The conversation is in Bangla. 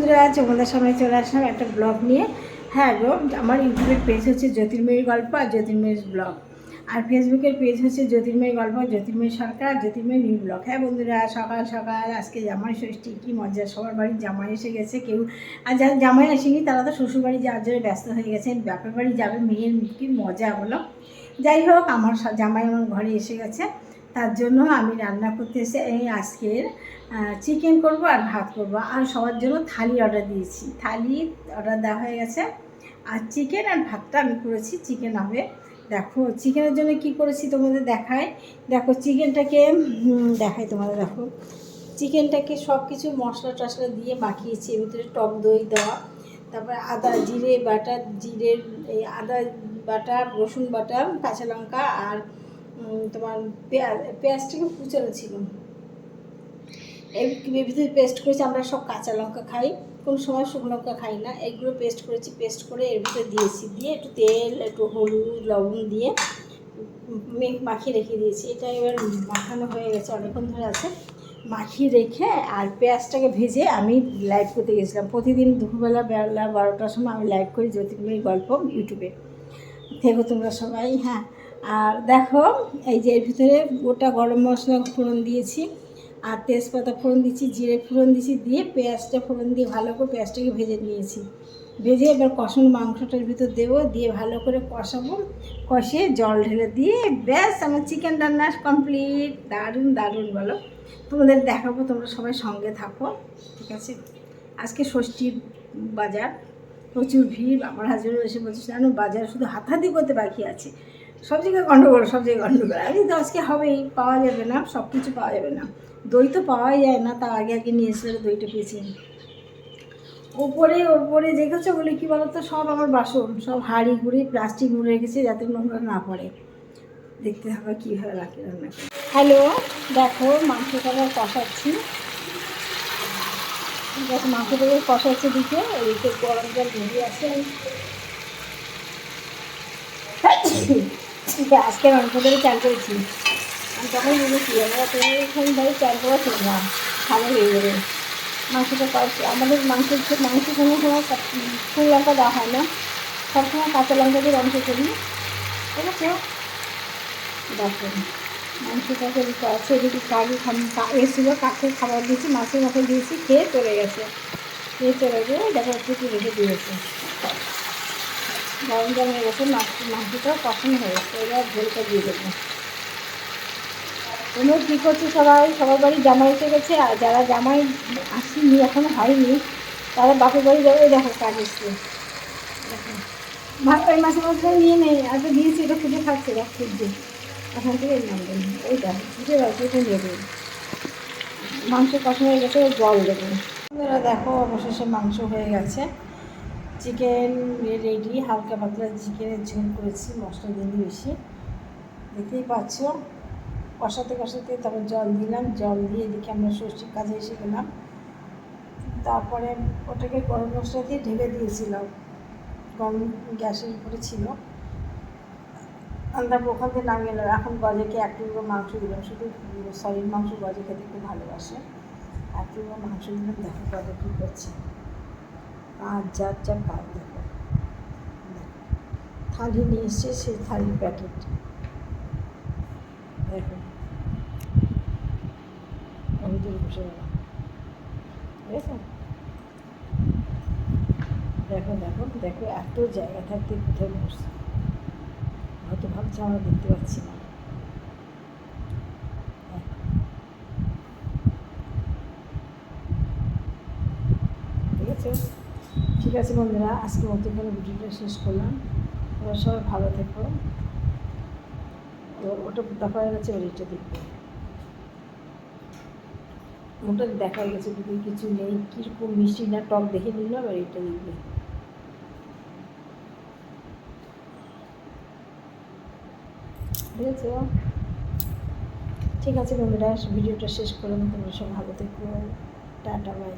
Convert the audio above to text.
বন্ধুরা, তোমাদের সামনে চলে আসলাম একটা ব্লগ নিয়ে। হ্যাঁ গো, আমার ইউটিউবের পেজ হচ্ছে জ্যোতির্ময়ী গল্প আর জ্যোতির্ময়ী ব্লগ, আর ফেসবুকের পেজ হচ্ছে জ্যোতির্ময়ী গল্প, জ্যোতির্ময়ী সরকার, জ্যোতির্ময়ী নিউ ব্লগ। হ্যাঁ বন্ধুরা, সকাল সকাল আজকে জামাই ষষ্ঠী, কী মজা! সবার বাড়ির জামাই এসে গেছে। কেউ আর যারা জামাই আসেনি তারা তো শ্বশুরবাড়ি যাওয়ার জন্য ব্যস্ত হয়ে গেছেন, বাপের বাড়ি যাবে, মেয়ের কী মজা বলো। যাই হোক, আমার জামাই আমার ঘরে এসে গেছে, তার জন্য আমি রান্না করতে এসে এই আজকের চিকেন করব আর ভাত করব, আর সবার জন্য থালি অর্ডার দিয়েছি। থালি অর্ডার দেওয়া হয়ে গেছে, আর চিকেন আর ভাতটা আমি করেছি। চিকেন হবে, দেখো চিকেনের জন্য কি করেছি তোমাদের দেখায়। দেখো চিকেনটাকে দেখাই তোমাদের। দেখো চিকেনটাকে সব কিছু মশলা টশলা দিয়ে মাখিয়েছি, এর ভিতরে টক দই দেওয়া, তারপরে আদা জিরে বাটা, জিরের এই আদা বাটা, রসুন বাটা, কাঁচা লঙ্কা, আর তোমার পেঁয়াজটাকে কুচানো ছিল, এর ভিতরে পেস্ট করেছি। আমরা সব কাঁচা লঙ্কা খাই, কোনো সময় শুকনো লঙ্কা খাই না, এগুলো পেস্ট করেছি। পেস্ট করে এর ভিতরে দিয়েছি, দিয়ে একটু তেল, একটু হলুদ, লবণ দিয়ে মাখিয়ে রেখে দিয়েছি। এটা এবার মাখানো হয়ে গেছে, অনেকক্ষণ ধরে আছে। মাখিয়ে রেখে আর পেঁয়াজটাকে ভেজে আমি লাইভ করতে গেছিলাম। প্রতিদিন দুপুরবেলা 12টার সময় আমি লাইভ করি জ্যোতির্ময়ী গল্প ইউটিউবে, থেকো তোমরা সবাই। হ্যাঁ, আর দেখো এই যে এর ভিতরে গোটা গরম মশলা ফোড়ন দিয়েছি, আর তেজপাতা ফোড়ন দিচ্ছি, জিরে ফোড়ন দিচ্ছি, দিয়ে পেঁয়াজটা ফোড়ন দিয়ে ভালো করে পেঁয়াজটাকে ভেজে নিয়েছি। ভেজে এবার কষানো মাংসটার ভিতর দেবো, দিয়ে ভালো করে কষাবো, কষিয়ে জল ঢেলে দিয়ে ব্যাস আমার চিকেন রান্না কমপ্লিট। দারুণ দারুণ বলো, তোমাদের দেখাবো, তোমরা সবাই সঙ্গে থাকো, ঠিক আছে। আজকে ষষ্ঠীর বাজার, প্রচুর ভিড়। আমার হাজবেন্ড এসে বলছে জানো বাজার শুধু হাতাহাতি করতে বাকি আছে, সব জায়গায় গণ্ডগোল, সব জায়গায় গণ্ডগোল। আমি তো আজকে হবেই, পাওয়া যাবে না, সব কিছু পাওয়া যাবে না, দই তো পাওয়াই যায় না, তা আগে আগে নিয়ে এসে দইটা পেয়েছি। ওপরে দেখেছো বলে কী বলো তো, সব আমার বাসন, সব হাঁড়ি গুঁড়ি প্লাস্টিক মুড়ে রেখেছি যাতে নোংরা না পড়ে। দেখতে হবে কীভাবে রাখি রান্না করে। হ্যালো, দেখো মাংসটা কষাচ্ছি, ঠিক আছে, মাংসটাকে কষাচ্ছি দিকে, এদিকে গরম জল ভেজে আছে। আজকে মাংস ধরে চাল করেছি আমি, তখন বুঝেছি আমরা তুমি এখানে ধরে চাল করা ঠিক না, ভালো হয়ে যাবে। মাংসটা কষে আমাদের মাংসের কোনো সময় ফুল লঙ্কা দেওয়া হয় না, সবসময় কাঁচা লঙ্কা দিয়ে মাংস করি, ঠিক আছে। দেখো মাংসটাকে আছে, এদিকে কাকি এসেছিলো, কাকের খাবার দিয়েছি, মাছের মাথা দিয়েছি, খেয়ে চলে গেছে। খেয়ে চলে গিয়ে দেখো একটু রেখে দিয়েছে, গরম জল হয়ে গেছে, মাংসটাও কষানো হয়ে গেছে। এবার ঝোলটা দিয়ে দেবো। তোমরা কী করছো সবাই? সবার বাড়ি জামাই এসে গেছে, আর যারা জামাই আসেনি, এখনও হয়নি, তারা বাপের বাড়ি যাবে। দেখো কাজ এসছে, দেখো ভাত ওই মাছের মধ্যে নিয়ে নেই, আর তো দিয়েছি, এটা খুঁজে খাচ্ছে, দেখ খুঁজছে, এখান থেকে নামবেন, ওই দেখো খুঁজে রাখবে, এটা নেবে। মাংস কষানো হয়ে গেছে, জল দেবো। আপনারা দেখো অবশেষে মাংস হয়ে গেছে, চিকেন রেডি। হালকা পাতলা চিকেনের ঝোল করেছি, মশলা দিইনি বেশি, দেখতেই পাচ্ছ। কষাতে কষাতে তারপর জল দিলাম, জল দিয়ে এদিকে আমরা ষষ্ঠীর কাজে এসে গেলাম। তারপরে ওটাকে গরম মশলা দিয়ে ঢেকে দিয়েছিলাম, গরম গ্যাসের উপরে ছিল। তারপর ওখান থেকে নামিয়ে এলাম। এখন গজেকে এক টুকরো মাংস দিলাম, শুধু সলিড মাংস গজে খেতে খুব ভালোবাসে। এক টুকরো মাংস দিলাম, দেখো গজে কী করছে, আর যার যার কাজ দেখো। থালি নিয়ে এসছে, সেই থালির প্যাকেট দেখো, ভিতরে বসে গেল, দেখো দেখো দেখো দেখো, এত জায়গা থাকতে কোথায় বসছে, হয়তো ভাবছে আমরা দেখতে পাচ্ছি না। ঠিক আছে, ঠিক আছে বন্ধুরা, আজকে মতো করে ভিডিওটা শেষ করলাম। তোমরা সবাই ভালো থেকো। ওটা দেখা হয়ে গেছে, এটা দেখবে, ওটা দেখা হয়ে গেছে, যদি কিছু নেই, কীরকম মিষ্টি না টক দেখে নিলাম, আর এটা দেখবে। ঠিক আছে, ঠিক আছে বন্ধুরা, ভিডিওটা শেষ করলাম। তোমরা সব ভালো থেকো, টাটা বাই।